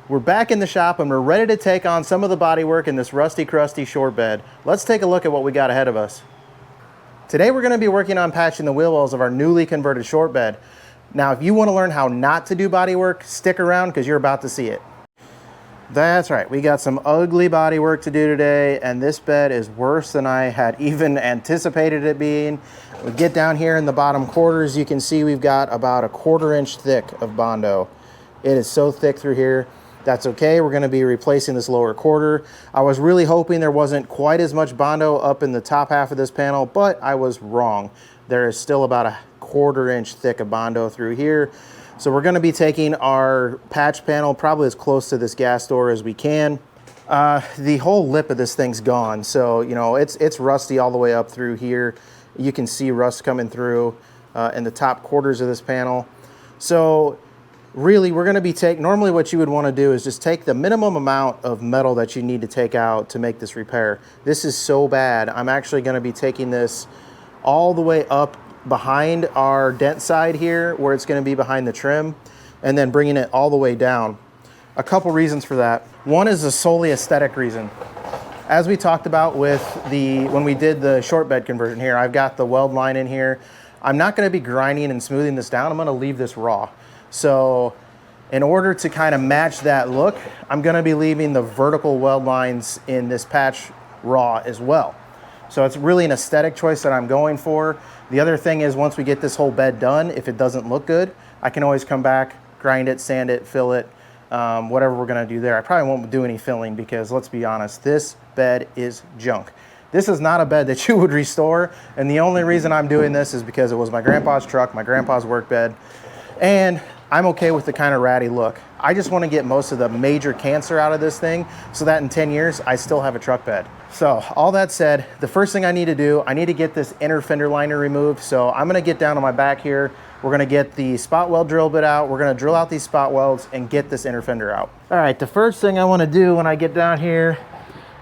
We're back in the shop and we're ready to take on some of the bodywork in this rusty, crusty short bed. Let's take a look at what we got ahead of us. Today we're going to be working on patching the wheel wells of our newly converted short bed. Now, if you want to learn how not to do bodywork, stick around because you're about to see it. That's right, we got some ugly bodywork to do today, and this bed is worse than I had even anticipated it being. We get down here in the bottom quarters, you can see we've got about a 1/4 inch thick of Bondo. It is so thick through here. That's okay, we're gonna be replacing this lower quarter. I was really hoping there wasn't quite as much Bondo up in the top half of this panel, but I was wrong. There is still about a 1/4 inch thick of Bondo through here. So we're gonna be taking our patch panel probably as close to this gas door as we can. The whole lip of this thing's gone. So, you know, it's rusty all the way up through here. You can see rust coming through in the top quarters of this panel. So, really, we're going to be normally what you would want to do is just take the minimum amount of metal that you need to take out to make this repair. This is so bad, I'm actually going to be taking this all the way up behind our Dentside here, where it's going to be behind the trim, and then bringing it all the way down. A couple reasons for that. One is a solely aesthetic reason. As we talked about with when we did the short bed conversion here, I've got the weld line in here. I'm not going to be grinding and smoothing this down. I'm going to leave this raw. So in order to kind of match that look, I'm going to be leaving the vertical weld lines in this patch raw as well. So it's really an aesthetic choice that I'm going for. The other thing is, once we get this whole bed done, if it doesn't look good, I can always come back, grind it, sand it, fill it, whatever we're going to do there. I probably won't do any filling because, let's be honest, this bed is junk. This is not a bed that you would restore, and the only reason I'm doing this is because it was my grandpa's truck, my grandpa's work bed, and I'm okay with the kind of ratty look. I just want to get most of the major cancer out of this thing so that in 10 years, I still have a truck bed. So all that said, the first thing I need to do, I need to get this inner fender liner removed. So I'm going to get down on my back here. We're going to get the spot weld drill bit out. We're going to drill out these spot welds and get this inner fender out. All right, the first thing I want to do when I get down here,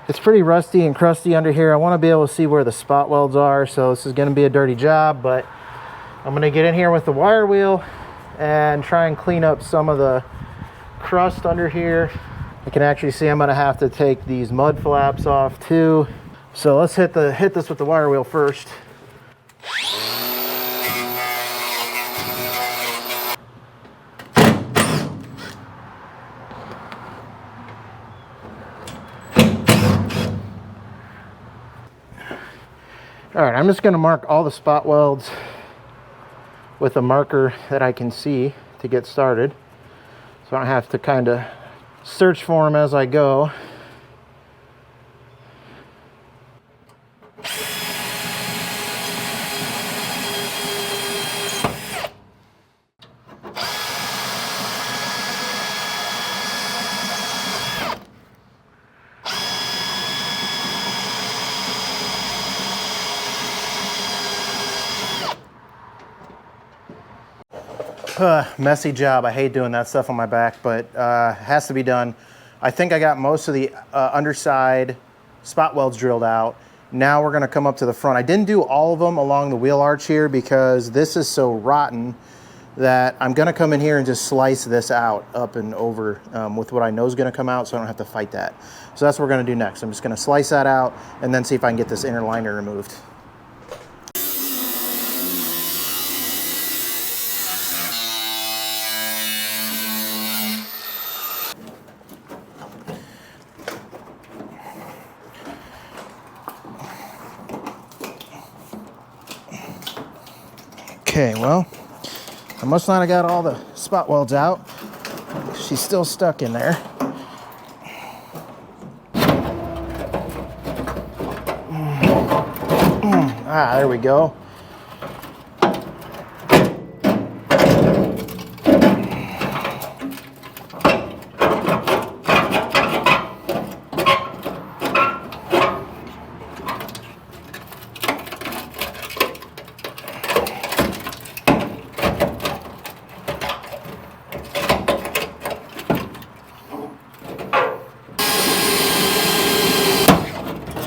it's pretty rusty and crusty under here. I want to be able to see where the spot welds are. So this is going to be a dirty job, but I'm going to get in here with the wire wheel and try and clean up some of the crust under here. You can actually see I'm gonna have to take these mud flaps off too. So let's hit this with the wire wheel first. All right, I'm just gonna mark all the spot welds with a marker that I can see to get started, so I don't have to kind of search for them as I go. Messy job. I hate doing that stuff on my back, but has to be done. I think I got most of the underside spot welds drilled out. Now we're going to come up to the front. I didn't do all of them along the wheel arch here because this is so rotten that I'm going to come in here and just slice this out up and over with what I know is going to come out, so I don't have to fight that. So that's what we're going to do next. I'm just going to slice that out and then see if I can get this inner liner removed. Okay, well, I must not have got all the spot welds out. She's still stuck in there. Ah, there we go.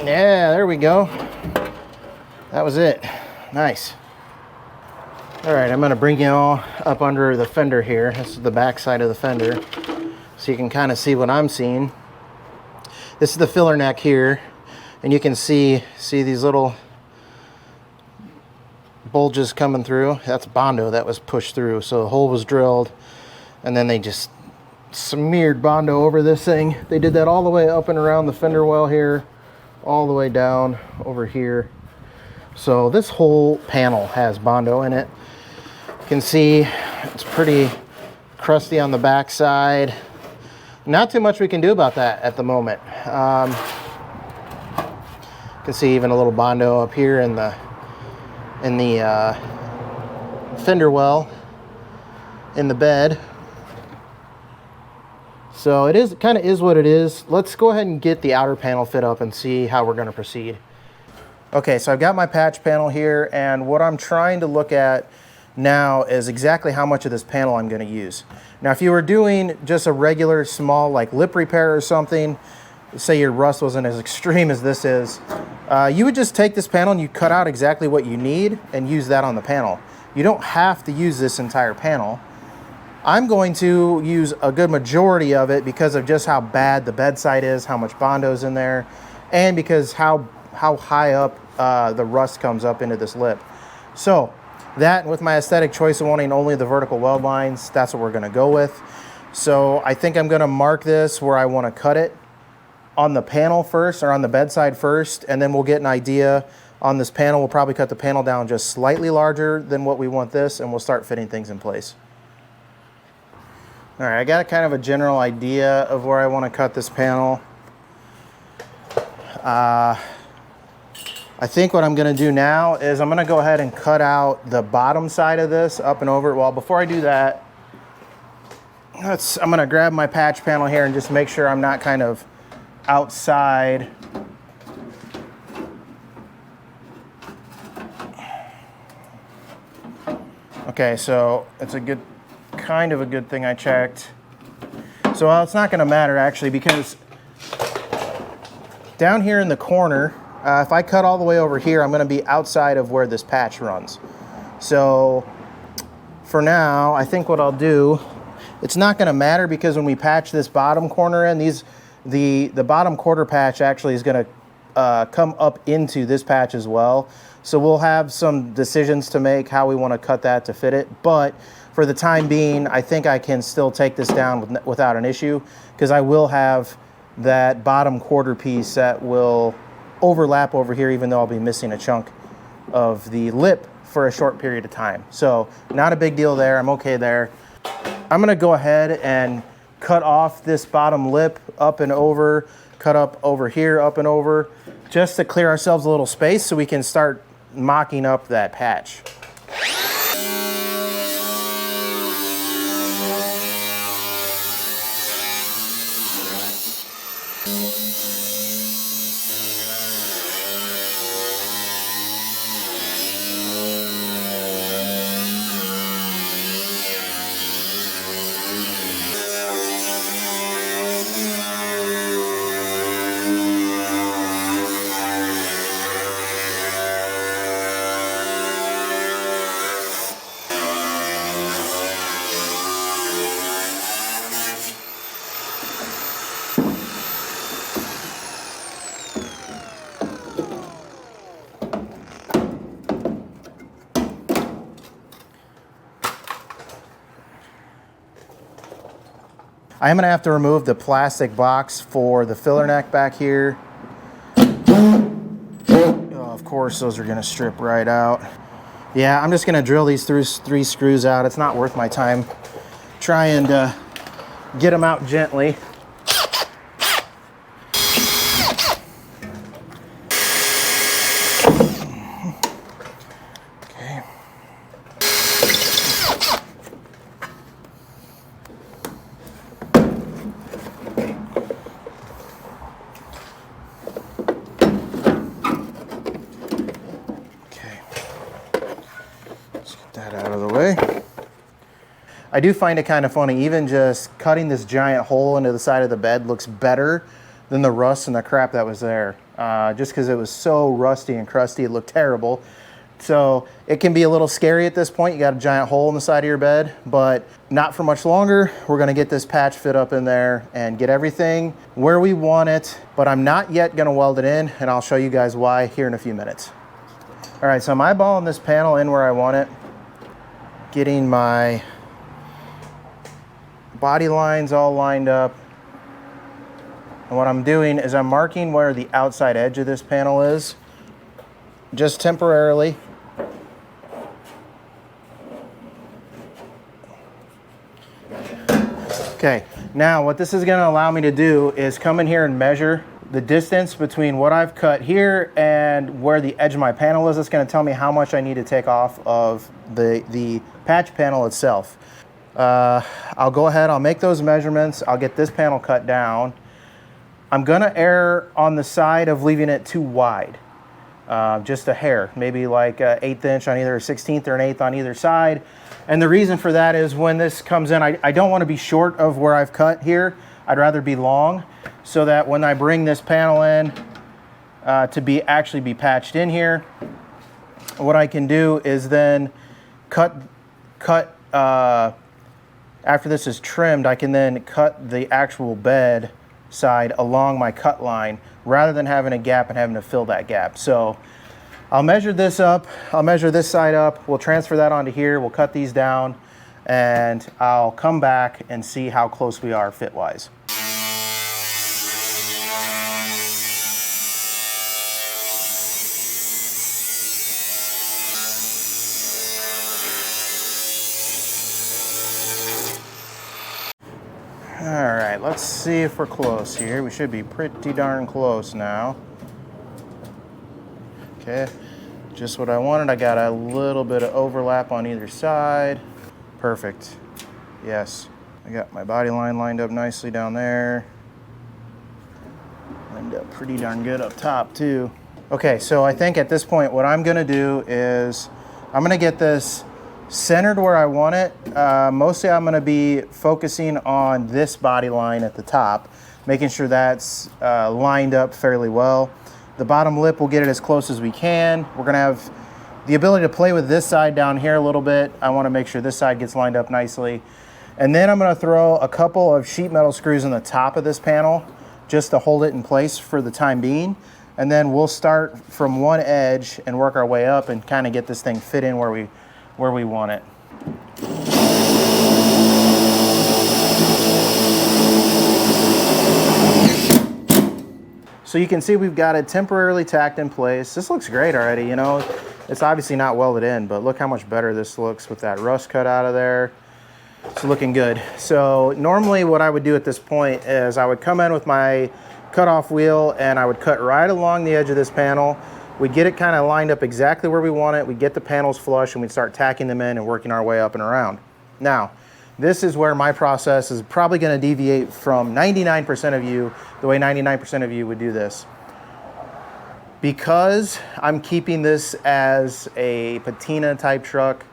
Yeah, there we go. That was it. Nice. All right, I'm going to bring you all up under the fender here. This is the back side of the fender. so you can kind of see what I'm seeing. This is the filler neck here, and you can see these little bulges coming through. That's Bondo that was pushed through. So the hole was drilled, and then they just smeared Bondo over this thing. They did that all the way up and around the fender well here, all the way down over here. So this whole panel has Bondo in it. You can see it's pretty crusty on the back side. Not too much we can do about that at the moment. You can see even a little Bondo up here in the fender well in the bed. So it is kind of is what it is. Let's go ahead and get the outer panel fit up and see how we're going to proceed. Okay, so I've got my patch panel here, and what I'm trying to look at now is exactly how much of this panel I'm going to use. Now, if you were doing just a regular small like lip repair or something, say your rust wasn't as extreme as this is, you would just take this panel and you cut out exactly what you need and use that on the panel. You don't have to use this entire panel. I'm going to use a good majority of it because of just how bad the bedside is, how much Bondo's in there, and because how high up the rust comes up into this lip. So that, with my aesthetic choice of wanting only the vertical weld lines, that's what we're going to go with. So I think I'm going to mark this where I want to cut it on the panel first, or on the bedside first, and then we'll get an idea on this panel. We'll probably cut the panel down just slightly larger than what we want this, and we'll start fitting things in place. All right, I got a kind of a general idea of where I want to cut this panel. I think what I'm going to do now is I'm going to go ahead and cut out the bottom side of this up and over. Well, before I do that, I'm going to grab my patch panel here and just make sure I'm not kind of outside. Okay, so it's kind of a good thing I checked. So it's not going to matter actually, because down here in the corner, if I cut all the way over here, I'm going to be outside of where this patch runs. So for now, I think what I'll do, it's not going to matter, because when we patch this bottom corner in, the bottom quarter patch actually is going to come up into this patch as well. So we'll have some decisions to make how we want to cut that to fit it. But for the time being, I think I can still take this down without an issue, because I will have that bottom quarter piece that will overlap over here, even though I'll be missing a chunk of the lip for a short period of time. So not a big deal there. I'm okay there. I'm going to go ahead and cut off this bottom lip up and over, cut up over here, up and over, just to clear ourselves a little space so we can start mocking up that patch. I am going to have to remove the plastic box for the filler neck back here. Oh, of course, those are going to strip right out. Yeah, I'm just going to drill these three screws out. It's not worth my time trying to get them out gently. I do find it kind of funny, even just cutting this giant hole into the side of the bed looks better than the rust and the crap that was there. Just because it was so rusty and crusty, it looked terrible. So it can be a little scary at this point. You got a giant hole in the side of your bed, but not for much longer. We're gonna get this patch fit up in there and get everything where we want it, but I'm not yet gonna weld it in, and I'll show you guys why here in a few minutes. All right, so I'm eyeballing this panel in where I want it, getting my body lines all lined up. And what I'm doing is I'm marking where the outside edge of this panel is, just temporarily. Okay, now what this is gonna allow me to do is come in here and measure the distance between what I've cut here and where the edge of my panel is. It's gonna tell me how much I need to take off of the patch panel itself. I'll go ahead, I'll make those measurements, I'll get this panel cut down. I'm gonna err on the side of leaving it too wide. Just a hair, maybe like an 1/8 inch on either a 16th or an 1/8 on either side. And the reason for that is when this comes in, I don't want to be short of where I've cut here. I'd rather be long, so that when I bring this panel in to actually be patched in here, what I can do is then cut after this is trimmed, I can then cut the actual bed side along my cut line rather than having a gap and having to fill that gap. So I'll measure this up, I'll measure this side up, we'll transfer that onto here, we'll cut these down, and I'll come back and see how close we are fit-wise. All right, let's see if we're close here. We should be pretty darn close now. Okay, just what I wanted. I got a little bit of overlap on either side. Perfect. Yes, I got my body line lined up nicely down there. Lined up pretty darn good up top too. Okay, so I think at this point what I'm gonna do is I'm gonna get this centered where I want it. Mostly I'm gonna be focusing on this body line at the top, making sure that's lined up fairly well. The bottom lip, we'll get it as close as we can. We're gonna have the ability to play with this side down here a little bit. I wanna make sure this side gets lined up nicely. And then I'm gonna throw a couple of sheet metal screws in the top of this panel just to hold it in place for the time being. And then we'll start from one edge and work our way up and kind of get this thing fit in where we want it. So you can see we've got it temporarily tacked in place. This looks great already, you know. It's obviously not welded in, but look how much better this looks with that rust cut out of there. It's looking good. So normally what I would do at this point is I would come in with my cutoff wheel and I would cut right along the edge of this panel. We'd get it kind of lined up exactly where we want it. We'd get the panels flush and we'd start tacking them in and working our way up and around. Now, this is where my process is probably going to deviate from 99% of you, the way 99% of you would do this. Because I'm keeping this as a patina type truck,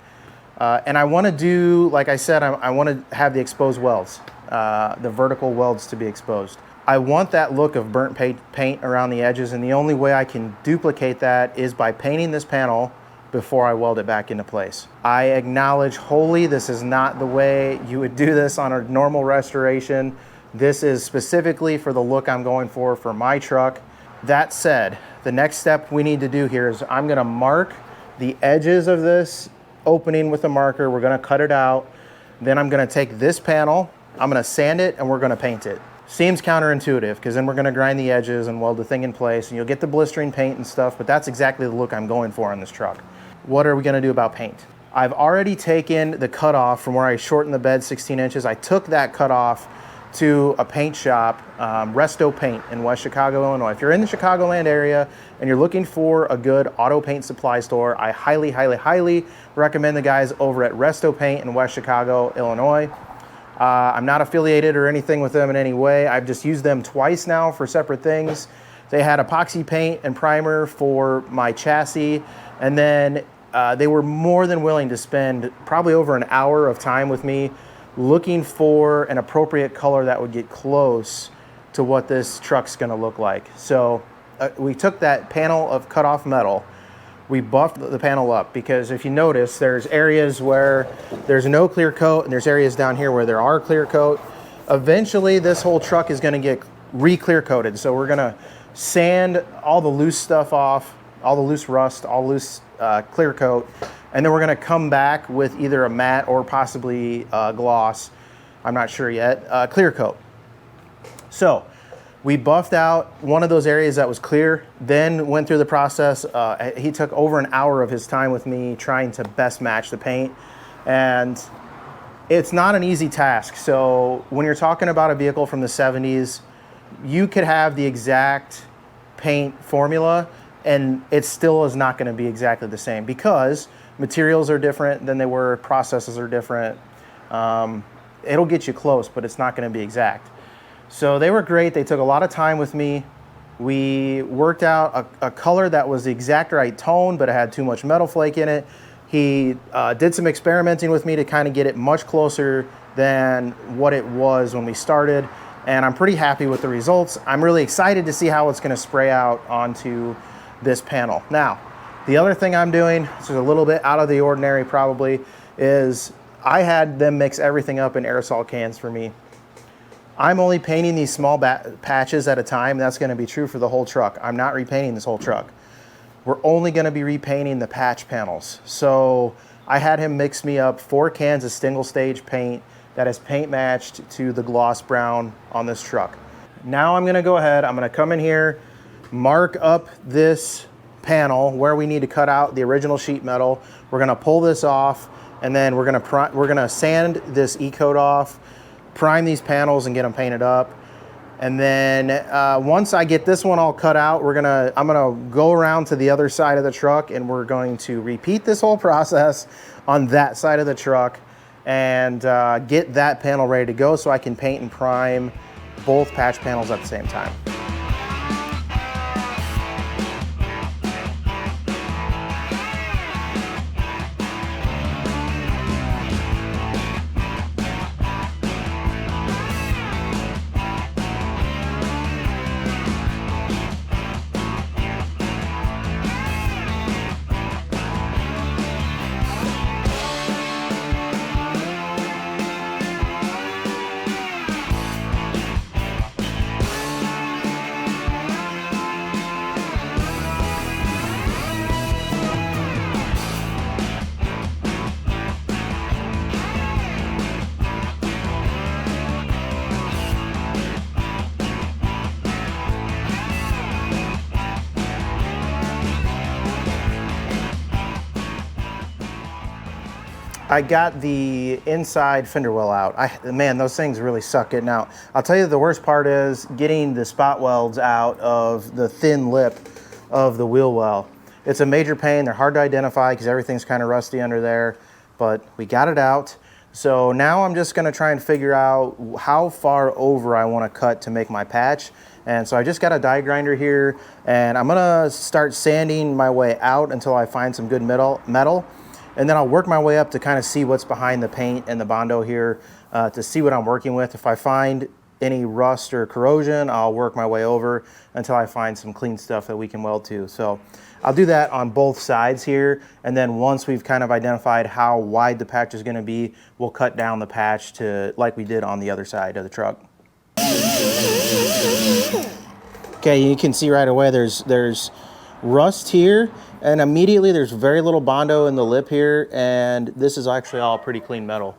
and I want to do, like I said, I want to have the exposed welds, the vertical welds to be exposed. I want that look of burnt paint around the edges, and the only way I can duplicate that is by painting this panel before I weld it back into place. I acknowledge wholly this is not the way you would do this on a normal restoration. This is specifically for the look I'm going for my truck. That said, the next step we need to do here is I'm gonna mark the edges of this opening with a marker. We're gonna cut it out. Then I'm gonna take this panel, I'm gonna sand it, and we're gonna paint it. Seems counterintuitive, because then we're gonna grind the edges and weld the thing in place, and you'll get the blistering paint and stuff, but that's exactly the look I'm going for on this truck. What are we gonna do about paint? I've already taken the cutoff from where I shortened the bed 16 inches. I took that cutoff to a paint shop, Resto Paint in West Chicago, Illinois. If you're in the Chicagoland area and you're looking for a good auto paint supply store, I highly, highly, highly recommend the guys over at Resto Paint in West Chicago, Illinois. I'm not affiliated or anything with them in any way. I've just used them twice now for separate things. They had epoxy paint and primer for my chassis, and then they were more than willing to spend probably over an hour of time with me looking for an appropriate color that would get close to what this truck's gonna look like. So we took that panel of cut off metal, we buffed the panel up, because if you notice, there's areas where there's no clear coat and there's areas down here where there are clear coat. Eventually this whole truck is going to get re-clear coated. So we're going to sand all the loose stuff off, all the loose rust, all loose clear coat, and then we're going to come back with either a matte or possibly gloss, I'm not sure yet, clear coat. So we buffed out one of those areas that was clear, then went through the process. He took over an hour of his time with me trying to best match the paint. And it's not an easy task. So when you're talking about a vehicle from the 70s, you could have the exact paint formula and it still is not going to be exactly the same, because materials are different than they were, processes are different. It'll get you close, but it's not going to be exact. So they were great. They took a lot of time with me. We worked out a color that was the exact right tone, but it had too much metal flake in it. He did some experimenting with me to kind of get it much closer than what it was when we started. And I'm pretty happy with the results. I'm really excited to see how it's going to spray out onto this panel. Now, the other thing I'm doing, this is a little bit out of the ordinary probably, is I had them mix everything up in aerosol cans for me. I'm only painting these small patches at a time. That's going to be true for the whole truck. I'm not repainting this whole truck. We're only going to be repainting the patch panels. So I had him mix me up 4 cans of single stage paint that is paint matched to the gloss brown on this truck. Now I'm going to go ahead, I'm going to come in here, mark up this panel where we need to cut out the original sheet metal. We're going to pull this off, and then we're going to sand this E-coat off, prime these panels and get them painted up. And then once I get this one all cut out, I'm gonna go around to the other side of the truck, and we're going to repeat this whole process on that side of the truck and get that panel ready to go so I can paint and prime both patch panels at the same time. I got the inside fender well out. Man, those things really suck getting out. I'll tell you, the worst part is getting the spot welds out of the thin lip of the wheel well. It's a major pain. They're hard to identify because everything's kind of rusty under there, but we got it out. So now I'm just gonna try and figure out how far over I wanna cut to make my patch. And so I just got a die grinder here, and I'm gonna start sanding my way out until I find some good metal. And then I'll work my way up to kind of see what's behind the paint and the Bondo here to see what I'm working with. If I find any rust or corrosion, I'll work my way over until I find some clean stuff that we can weld to. So I'll do that on both sides here. And then once we've kind of identified how wide the patch is going to be, we'll cut down the patch to like we did on the other side of the truck. Okay, you can see right away there's rust here, and immediately there's very little Bondo in the lip here, and this is actually all pretty clean metal.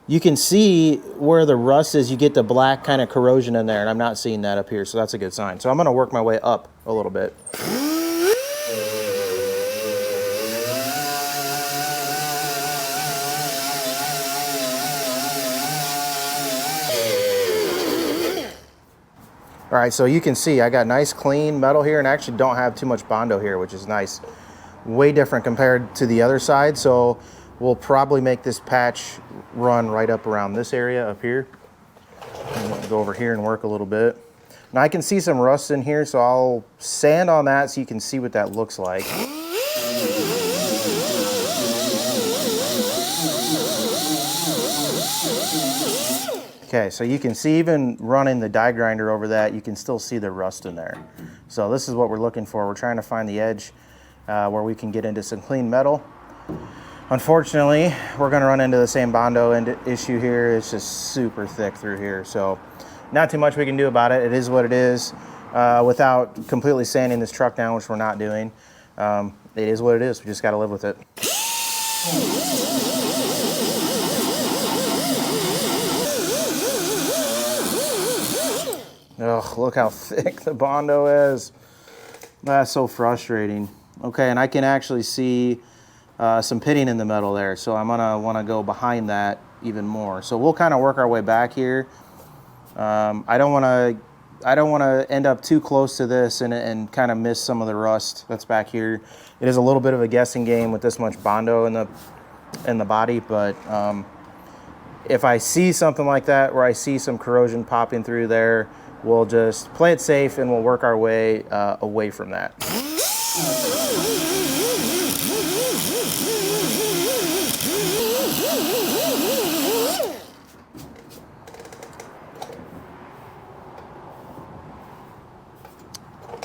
You can see where the rust is, you get the black kind of corrosion in there, and I'm not seeing that up here, so that's a good sign. So I'm gonna work my way up a little bit. All right, so you can see I got nice clean metal here, and I actually don't have too much Bondo here, which is nice. Way different compared to the other side, so we'll probably make this patch run right up around this area up here. And we'll go over here and work a little bit. Now I can see some rust in here, so I'll sand on that so you can see what that looks like. Okay, so you can see even running the die grinder over that, you can still see the rust in there. So this is what we're looking for. We're trying to find the edge where we can get into some clean metal. Unfortunately, we're going to run into the same Bondo issue here. It's just super thick through here, so not too much we can do about it. It is what it is. Without completely sanding this truck down, which we're not doing, it is what it is. We just got to live with it. Ugh, look how thick the Bondo is. That's so frustrating. Okay, and I can actually see some pitting in the metal there, so I'm gonna want to go behind that even more. So we'll kind of work our way back here. I don't want to end up too close to this and kind of miss some of the rust that's back here. It is a little bit of a guessing game with this much Bondo in the body, but if I see something like that where I see some corrosion popping through there, we'll just play it safe and we'll work our way away from that.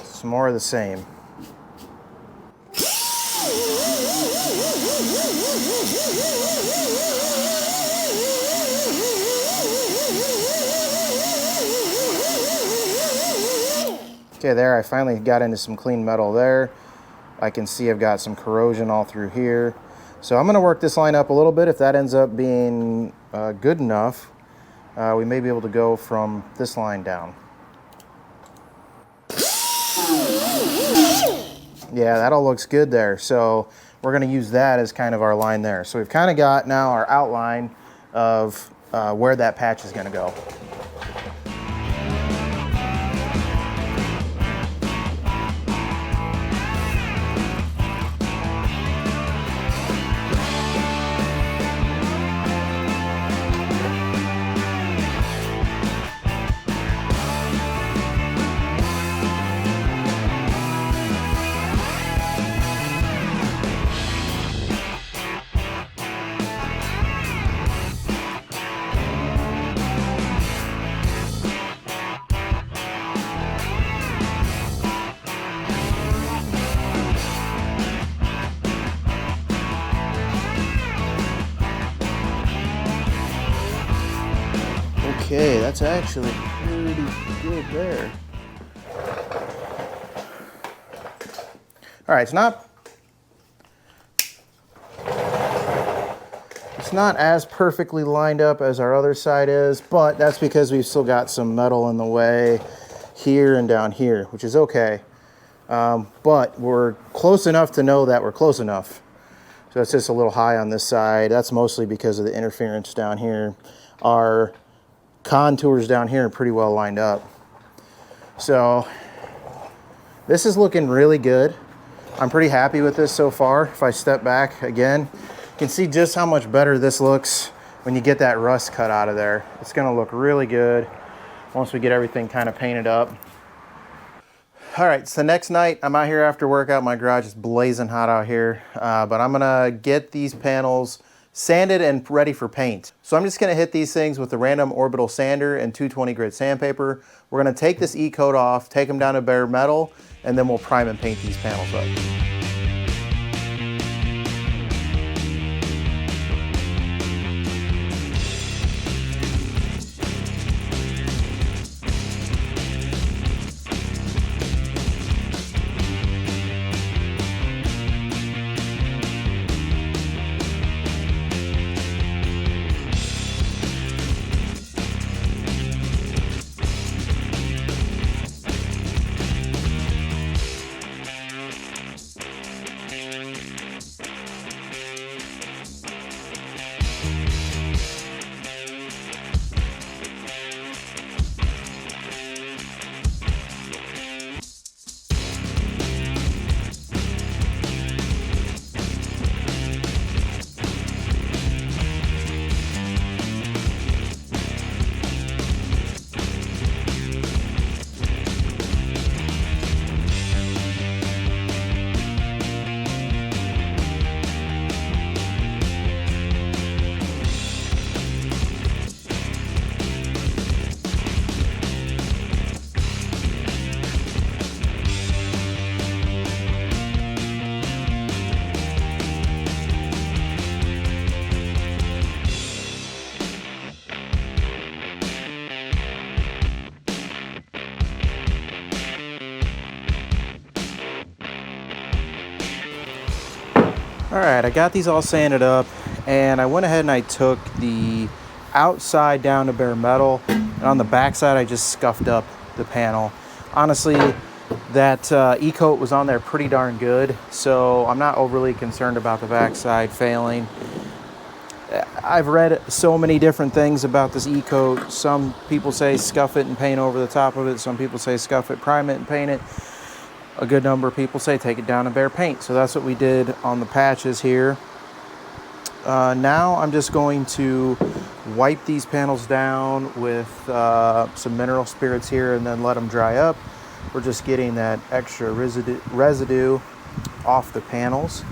Some more of the same. Okay, there, I finally got into some clean metal there. I can see I've got some corrosion all through here. So I'm gonna work this line up a little bit. If that ends up being good enough, we may be able to go from this line down. Yeah, that all looks good there. So we're gonna use that as kind of our line there. So we've kind of got now our outline of where that patch is gonna go. Okay, that's actually pretty good there. All right, it's not as perfectly lined up as our other side is, but that's because we've still got some metal in the way here and down here, which is okay. But we're close enough to know that we're close enough. So it's just a little high on this side. That's mostly because of the interference down here. Our contours down here are pretty well lined up. So this is looking really good. I'm pretty happy with this so far. If I step back again, you can see just how much better this looks when you get that rust cut out of there. It's gonna look really good once we get everything kind of painted up. All right, so next night I'm out here after workout. My garage is blazing hot out here, but I'm gonna get these panels sanded and ready for paint. So I'm just gonna hit these things with a random orbital sander and 220 grit sandpaper. We're gonna take this E-coat off, take them down to bare metal, and then we'll prime and paint these panels up. All right, I got these all sanded up, and I went ahead and I took the outside down to bare metal, and on the backside I just scuffed up the panel. Honestly, that e-coat was on there pretty darn good, so I'm not overly concerned about the backside failing. I've read so many different things about this e-coat. Some people say scuff it and paint over the top of it. Some people say scuff it, prime it, and paint it. A good number of people say take it down and bare paint. So that's what we did on the patches here. Now I'm just going to wipe these panels down with some mineral spirits here and then let them dry up. We're just getting that extra residue off the panels.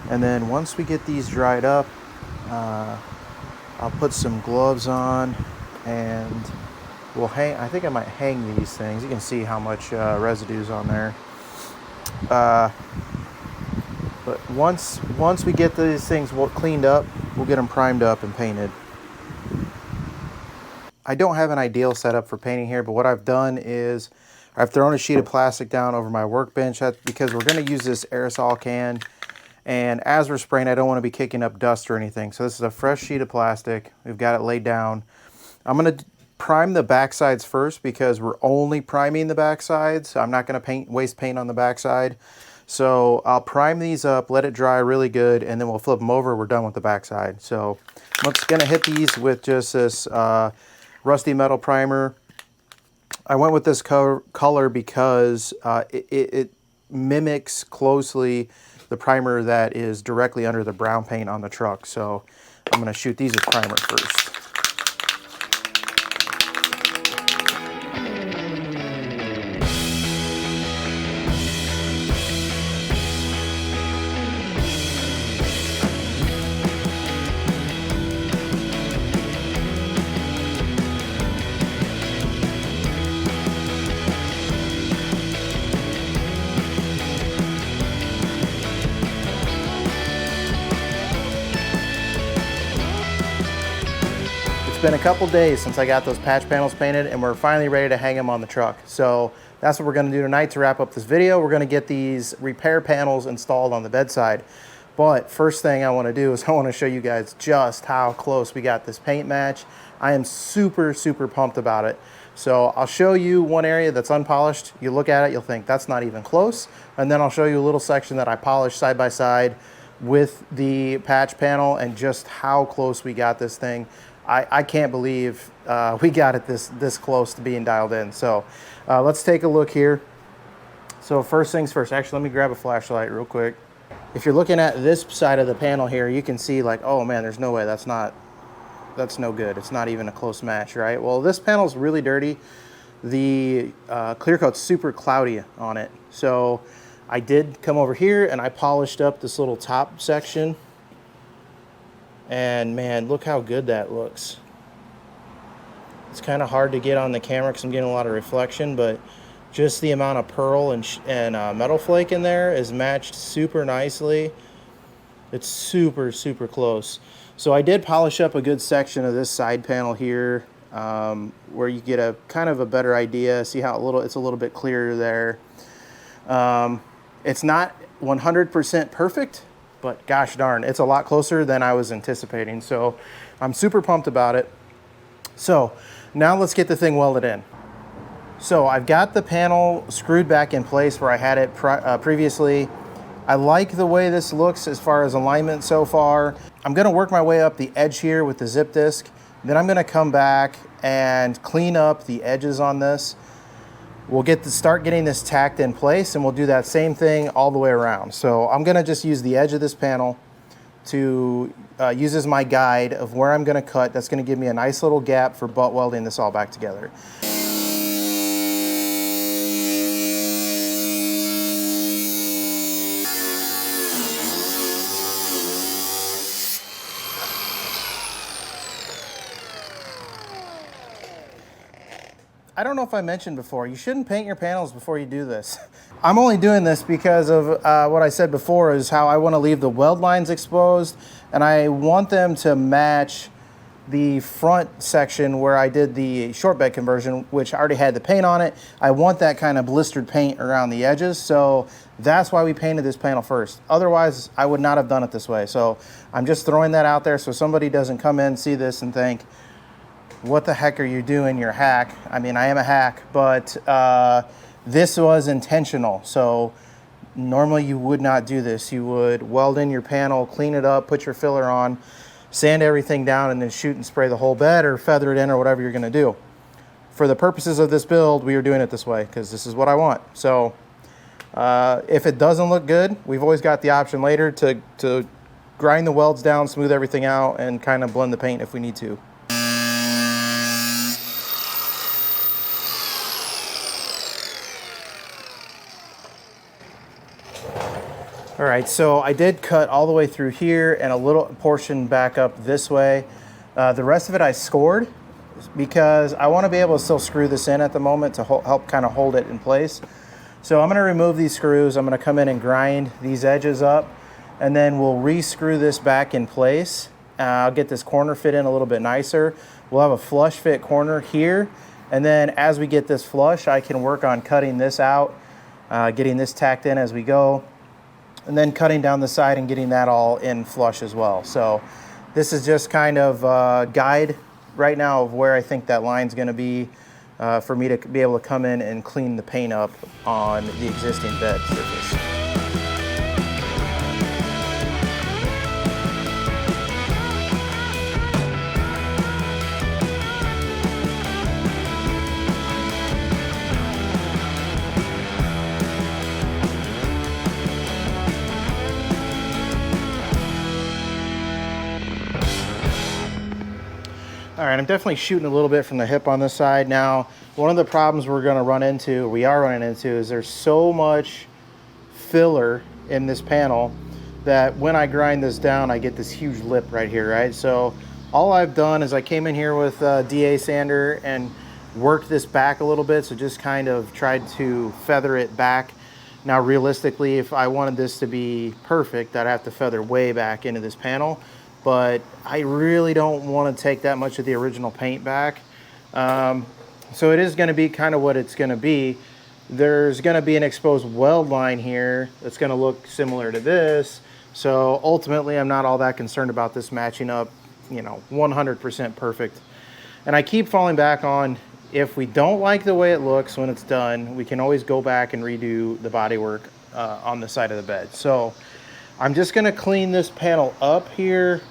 And then once we get these dried up, I'll put some gloves on and we'll hang. I think I might hang these things. You can see how much residue's on there. But once we get these things cleaned up, we'll get them primed up and painted. I don't have an ideal setup for painting here, but what I've done is I've thrown a sheet of plastic down over my workbench. That's because we're going to use this aerosol can. And as we're spraying, I don't want to be kicking up dust or anything. So this is a fresh sheet of plastic. We've got it laid down. I'm going to prime the back sides first because we're only priming the back sides. I'm not going to waste paint on the back side. So I'll prime these up, let it dry really good, and then we'll flip them over. We're done with the back side. So I'm just going to hit these with just this rusty metal primer. I went with this color because it mimics closely the primer that is directly under the brown paint on the truck. So I'm going to shoot these with primer first. It's been a couple days since I got those patch panels painted and we're finally ready to hang them on the truck. So that's what we're going to do tonight to wrap up this video. We're going to get these repair panels installed on the bedside. But first thing I want to do is I want to show you guys just how close we got this paint match. I am super pumped about it. So I'll show you one area that's unpolished. You look at it, you'll think that's not even close. And then I'll show you a little section that I polished side by side with the patch panel and just how close we got this thing. I can't believe we got it this close to being dialed in. So let's take a look here. So first things first, actually let me grab a flashlight real quick. If you're looking at this side of the panel here, you can see like, oh man, there's no way, that's no good. It's not even a close match, right? Well, this panel's really dirty. The clear coat's super cloudy on it. So I did come over here and I polished up this little top section. And man, look how good that looks. It's kind of hard to get on the camera because I'm getting a lot of reflection, but just the amount of pearl and metal flake in there is matched super nicely. It's super close. So I did polish up a good section of this side panel here, where you get a kind of a better idea. See how it's a little bit clearer there. It's not 100% perfect, but gosh darn, it's a lot closer than I was anticipating. So I'm super pumped about it. So now let's get the thing welded in. So I've got the panel screwed back in place where I had it previously. I like the way this looks as far as alignment so far. I'm gonna work my way up the edge here with the zip disc. Then I'm gonna come back and clean up the edges on this. We'll start getting this tacked in place, and we'll do that same thing all the way around. So I'm gonna just use the edge of this panel to use as my guide of where I'm gonna cut. That's gonna give me a nice little gap for butt welding this all back together. I don't know if I mentioned before, you shouldn't paint your panels before you do this. I'm only doing this because of what I said before is how I want to leave the weld lines exposed, and I want them to match the front section where I did the short bed conversion, which already had the paint on it. I want that kind of blistered paint around the edges, so that's why we painted this panel first. Otherwise, I would not have done it this way. So I'm just throwing that out there so somebody doesn't come in, see this, and think, what the heck are you doing? You're a hack. I mean, I am a hack, but this was intentional. So normally you would not do this. You would weld in your panel, clean it up, put your filler on, sand everything down, and then shoot and spray the whole bed or feather it in or whatever you're gonna do. For the purposes of this build, we are doing it this way because this is what I want. So if it doesn't look good, we've always got the option later to grind the welds down, smooth everything out, and kind of blend the paint if we need to. All right, so I did cut all the way through here and a little portion back up this way. The rest of it I scored because I want to be able to still screw this in at the moment to help kind of hold it in place. So I'm going to remove these screws. I'm going to come in and grind these edges up, and then we'll re-screw this back in place. I'll get this corner fit in a little bit nicer. We'll have a flush fit corner here, and then as we get this flush, I can work on cutting this out, getting this tacked in as we go, and then cutting down the side and getting that all in flush as well. So this is just kind of a guide right now of where I think that line's gonna be for me to be able to come in and clean the paint up on the existing bed surface. All right, I'm definitely shooting a little bit from the hip on this side. Now, one of the problems we are running into, is there's so much filler in this panel that when I grind this down, I get this huge lip right here, right? So all I've done is I came in here with a DA sander and worked this back a little bit, so just kind of tried to feather it back. Now, realistically, if I wanted this to be perfect, I'd have to feather way back into this panel. But I really don't want to take that much of the original paint back. So it is going to be kind of what it's going to be. There's going to be an exposed weld line here that's going to look similar to this. So ultimately, I'm not all that concerned about this matching up, 100% perfect. And I keep falling back on, if we don't like the way it looks when it's done, we can always go back and redo the bodywork on the side of the bed. So I'm just going to clean this panel up here,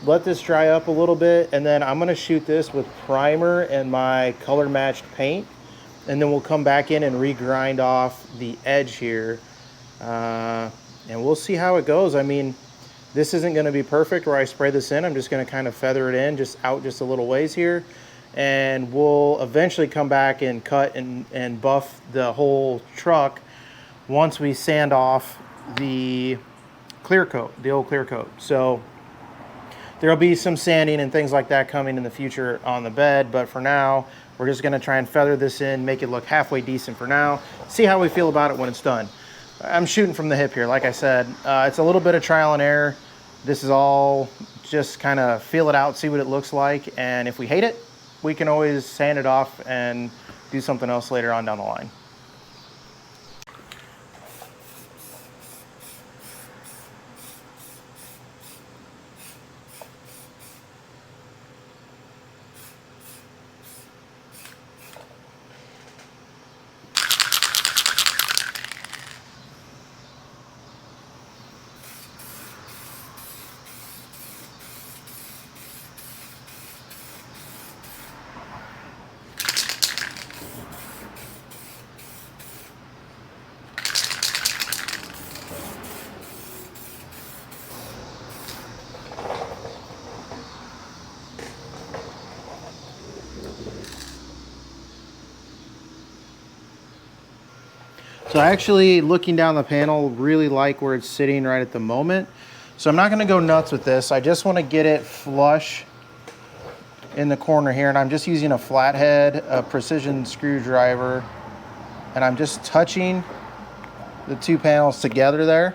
let this dry up a little bit, and then I'm going to shoot this with primer and my color matched paint, and then we'll come back in and regrind off the edge here, and we'll see how it goes. I mean, this isn't going to be perfect where I spray this in. I'm just going to kind of feather it in just a little ways here, and we'll eventually come back and cut and buff the whole truck once we sand off the clear coat, the old clear coat. So there'll be some sanding and things like that coming in the future on the bed, but for now, we're just gonna try and feather this in, make it look halfway decent for now, see how we feel about it when it's done. I'm shooting from the hip here, like I said. It's a little bit of trial and error. This is all just kind of feel it out, see what it looks like, and if we hate it, we can always sand it off and do something else later on down the line. So actually, looking down the panel, really like where it's sitting right at the moment. So I'm not going to go nuts with this. I just want to get it flush in the corner here, and I'm just using a flathead, a precision screwdriver, and I'm just touching the two panels together there.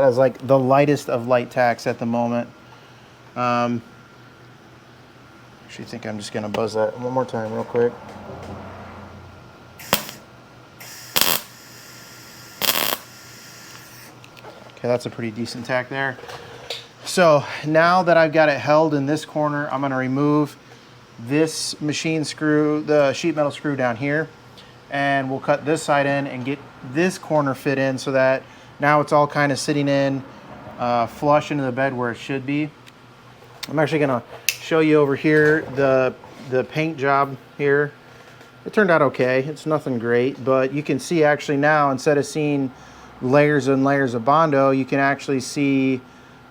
That is like the lightest of light tacks at the moment. Actually, think I'm just gonna buzz that one more time real quick. Okay, that's a pretty decent tack there. So now that I've got it held in this corner, I'm gonna remove this machine screw, the sheet metal screw down here, and we'll cut this side in and get this corner fit in so that now it's all kind of sitting in flush into the bed where it should be. I'm actually gonna show you over here the paint job here. It turned out okay. It's nothing great, but you can see actually now, instead of seeing layers and layers of Bondo, you can actually see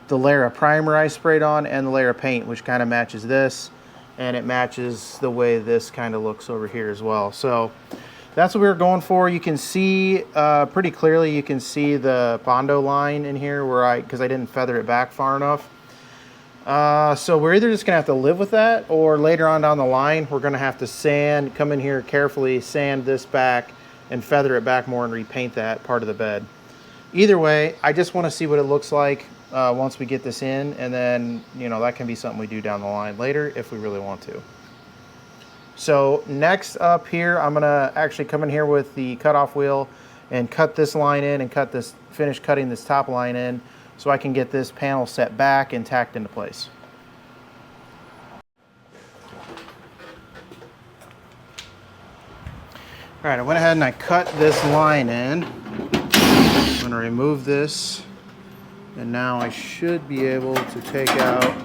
the layer of primer I sprayed on and the layer of paint, which kind of matches this, and it matches the way this kind of looks over here as well. So that's what we were going for. You can see pretty clearly, you can see the Bondo line in here where because I didn't feather it back far enough. So we're either just gonna have to live with that, or later on down the line, we're gonna have to sand, come in here carefully, sand this back and feather it back more and repaint that part of the bed. Either way, I just wanna see what it looks like once we get this in, and then, you know, that can be something we do down the line later if we really want to. So next up here, I'm gonna actually come in here with the cutoff wheel and cut this line in and finish cutting this top line in so I can get this panel set back and tacked into place. All right, I went ahead and I cut this line in. I'm gonna remove this, and now I should be able to take out,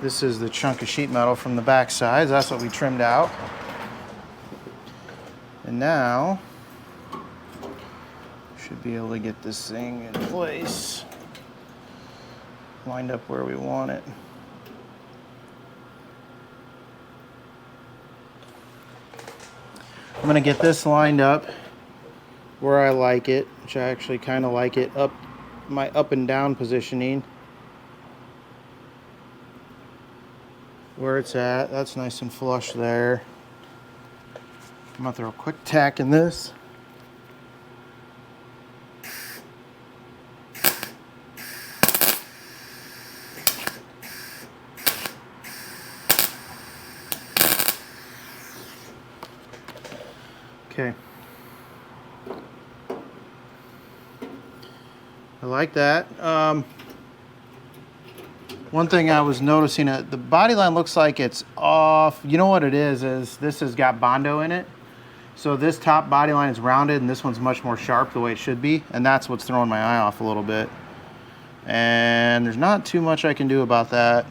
this is the chunk of sheet metal from the back sides. That's what we trimmed out. And now, should be able to get this thing in place, lined up where we want it. I'm gonna get this lined up where I like it, which I actually kind of like it up, my up and down positioning. Where it's at, that's nice and flush there. I'm gonna throw a quick tack in this. Okay. I like that. One thing I was noticing, the body line looks like it's off. You know what it is this has got Bondo in it. So this top body line is rounded and this one's much more sharp the way it should be. And that's what's throwing my eye off a little bit. And there's not too much I can do about that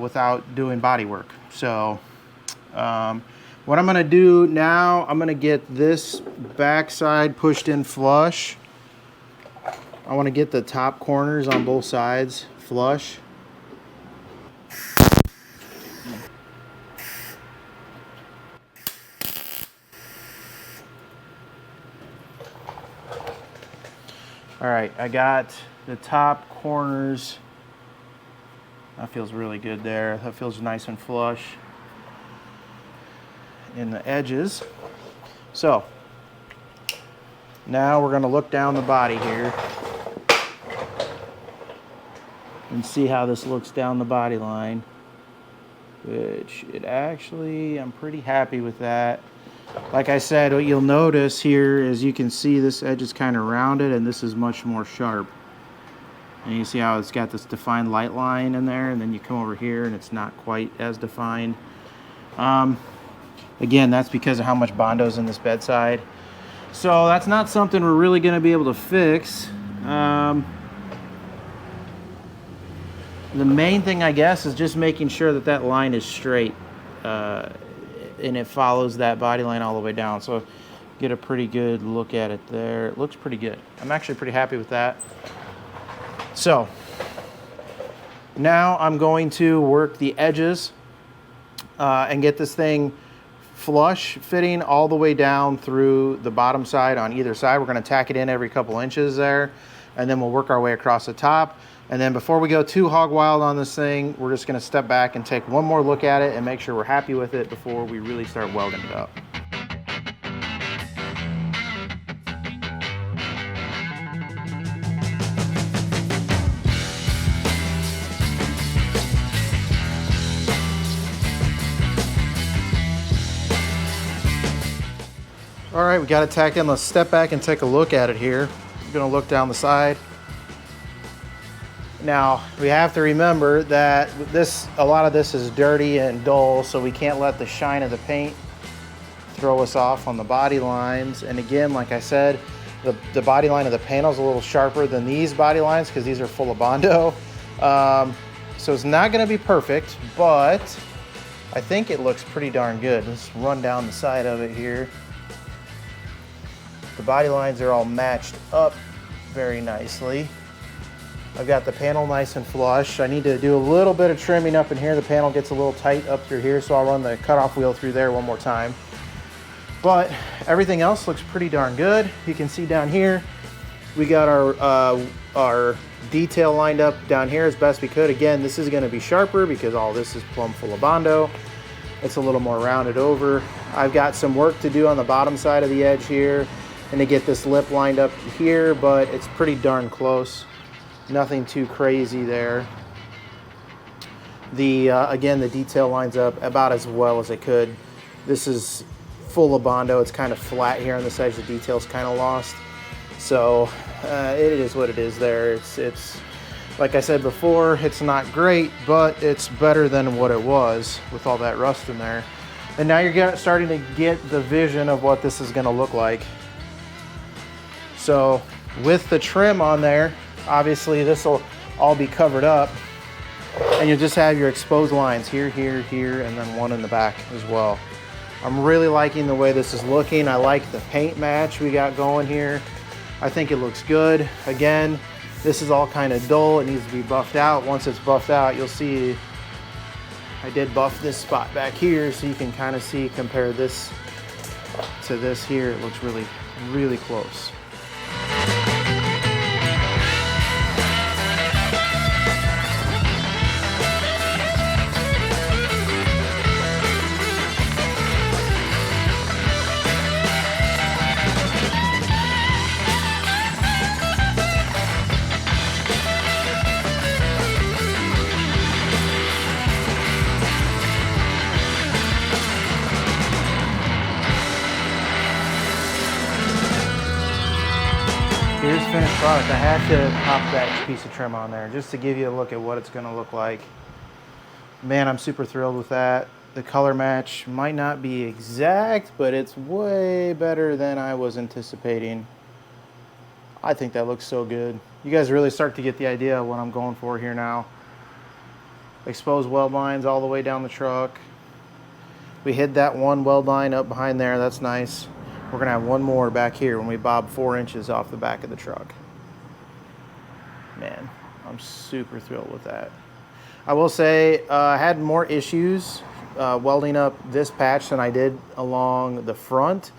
without doing body work. So what I'm gonna do now, I'm gonna get this backside pushed in flush. I wanna get the top corners on both sides flush. All right, I got the top corners. That feels really good there. That feels nice and flush in the edges. So now we're gonna look down the body here and see how this looks down the body line, which it actually, I'm pretty happy with that. Like I said, what you'll notice here is you can see this edge is kind of rounded and this is much more sharp. And you see how it's got this defined light line in there, and then you come over here and it's not quite as defined. Again, that's because of how much Bondo's in this bedside. So that's not something we're really gonna be able to fix. The main thing, I guess, is just making sure that that line is straight and it follows that body line all the way down. So get a pretty good look at it there. It looks pretty good. I'm actually pretty happy with that. So now I'm going to work the edges and get this thing flush fitting all the way down through the bottom side on either side. We're going to tack it in every couple inches there, and then we'll work our way across the top. And then before we go too hog wild on this thing, we're just going to step back and take one more look at it and make sure we're happy with it before we really start welding it up. All right, we got it tacked in. Let's step back and take a look at it here. I'm gonna look down the side. Now, we have to remember that a lot of this is dirty and dull, so we can't let the shine of the paint throw us off on the body lines. And again, like I said, the body line of the panel is a little sharper than these body lines because these are full of Bondo. So it's not gonna be perfect, but I think it looks pretty darn good. Let's run down the side of it here. The body lines are all matched up very nicely. I've got the panel nice and flush. I need to do a little bit of trimming up in here. The panel gets a little tight up through here, so I'll run the cutoff wheel through there one more time. But everything else looks pretty darn good. You can see down here, we got our detail lined up down here as best we could. Again, this is gonna be sharper because all this is plumb full of Bondo. It's a little more rounded over. I've got some work to do on the bottom side of the edge here and to get this lip lined up here, but it's pretty darn close. Nothing too crazy there. Again, the detail lines up about as well as it could. This is full of Bondo. It's kind of flat here on this edge. The detail's kind of lost. So it is what it is there. It's like I said before, it's not great, but it's better than what it was with all that rust in there. And now you're starting to get the vision of what this is gonna look like. So with the trim on there, obviously this will all be covered up and you'll just have your exposed lines here, here, here, and then one in the back as well. I'm really liking the way this is looking. I like the paint match we got going here. I think it looks good. Again, this is all kind of dull. It needs to be buffed out. Once it's buffed out, you'll see I did buff this spot back here so you can kind of see, compare this to this here. It looks really, really close. Here's finished product. I had to pop that piece of trim on there just to give you a look at what it's going to look like. Man, I'm super thrilled with that. The color match might not be exact, but it's way better than I was anticipating. I think that looks so good. You guys really start to get the idea of what I'm going for here now. Exposed weld lines all the way down the truck. We hid that one weld line up behind there. That's nice. We're gonna have one more back here when we bob 4 inches off the back of the truck. Man, I'm super thrilled with that. I will say I had more issues welding up this patch than I did along the front.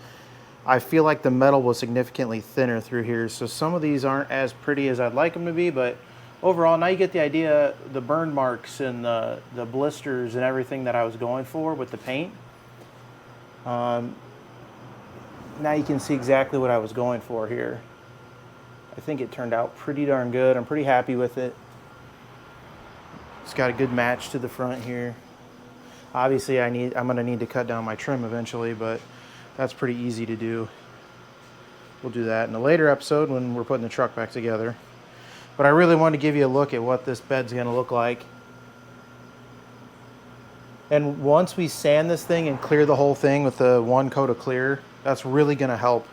I feel like the metal was significantly thinner through here, so some of these aren't as pretty as I'd like them to be, but overall, now you get the idea, the burn marks and the blisters and everything that I was going for with the paint. Now you can see exactly what I was going for here. I think it turned out pretty darn good. I'm pretty happy with it. It's got a good match to the front here. Obviously, I'm gonna need to cut down my trim eventually, but that's pretty easy to do. We'll do that in a later episode when we're putting the truck back together. But I really wanted to give you a look at what this bed's gonna look like. And once we sand this thing and clear the whole thing with the one coat of clear, that's really gonna help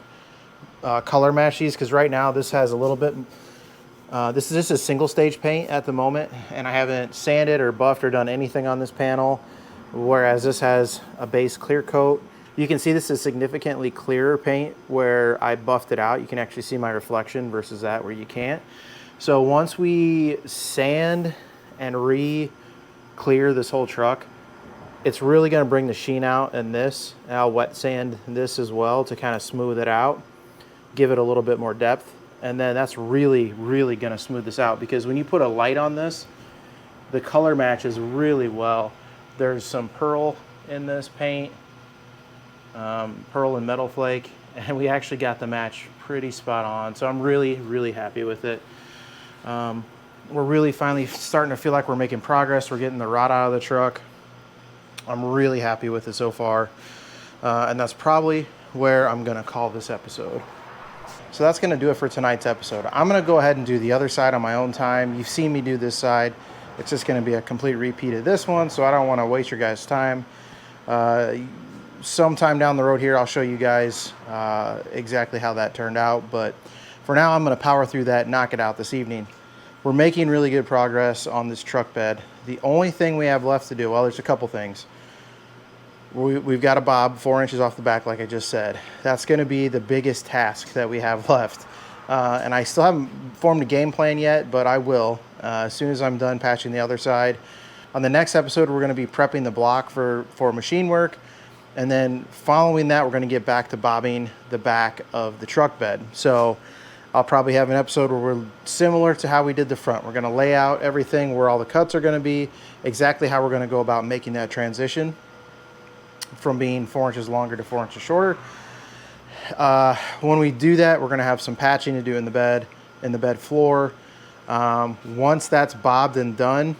color match these, because right now this has a little bit, this is just a single stage paint at the moment, and I haven't sanded or buffed or done anything on this panel, whereas this has a base clear coat. You can see this is significantly clearer paint where I buffed it out. You can actually see my reflection versus that where you can't. So once we sand and re-clear this whole truck, it's really going to bring the sheen out in this. And I'll wet sand this as well to kind of smooth it out, give it a little bit more depth. And then that's really, really going to smooth this out, because when you put a light on this, the color matches really well. There's some pearl in this paint, pearl and metal flake, and we actually got the match pretty spot on. So I'm really, really happy with it. We're really finally starting to feel like we're making progress. We're getting the rot out of the truck. I'm really happy with it so far. And that's probably where I'm gonna call this episode. So that's gonna do it for tonight's episode. I'm gonna go ahead and do the other side on my own time. You've seen me do this side. It's just gonna be a complete repeat of this one, so I don't wanna waste your guys' time. Sometime down the road here, I'll show you guys exactly how that turned out, but for now, I'm gonna power through that and knock it out this evening. We're making really good progress on this truck bed. The only thing we have left to do, well, there's a couple things. We've got a bob 4 inches off the back, like I just said. That's gonna be the biggest task that we have left. And I still haven't formed a game plan yet, but I will as soon as I'm done patching the other side. On the next episode, we're gonna be prepping the block for machine work. And then following that, we're gonna get back to bobbing the back of the truck bed. So I'll probably have an episode where we're similar to how we did the front. We're gonna lay out everything, where all the cuts are gonna be, exactly how we're gonna go about making that transition from being 4 inches longer to 4 inches shorter. When we do that, we're gonna have some patching to do in the bed floor. Once that's bobbed and done,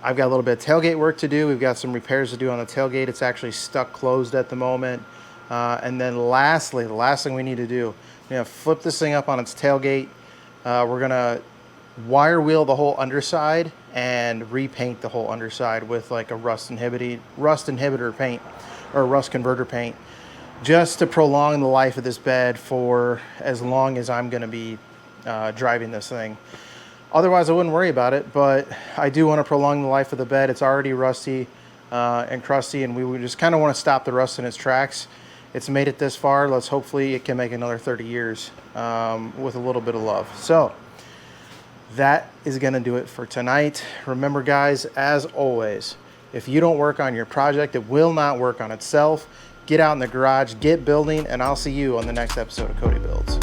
I've got a little bit of tailgate work to do. We've got some repairs to do on the tailgate. It's actually stuck closed at the moment. And then lastly, the last thing we need to do, we're gonna flip this thing up on its tailgate. We're gonna wire wheel the whole underside and repaint the whole underside with like a rust inhibitor paint or rust converter paint, just to prolong the life of this bed for as long as I'm gonna be driving this thing. Otherwise, I wouldn't worry about it, but I do want to prolong the life of the bed. It's already rusty and crusty, and we just kind of want to stop the rust in its tracks. It's made it this far. Hopefully it can make another 30 years with a little bit of love. So that is going to do it for tonight. Remember, guys, as always, if you don't work on your project, it will not work on itself. Get out in the garage, get building, and I'll see you on the next episode of Cody Builds.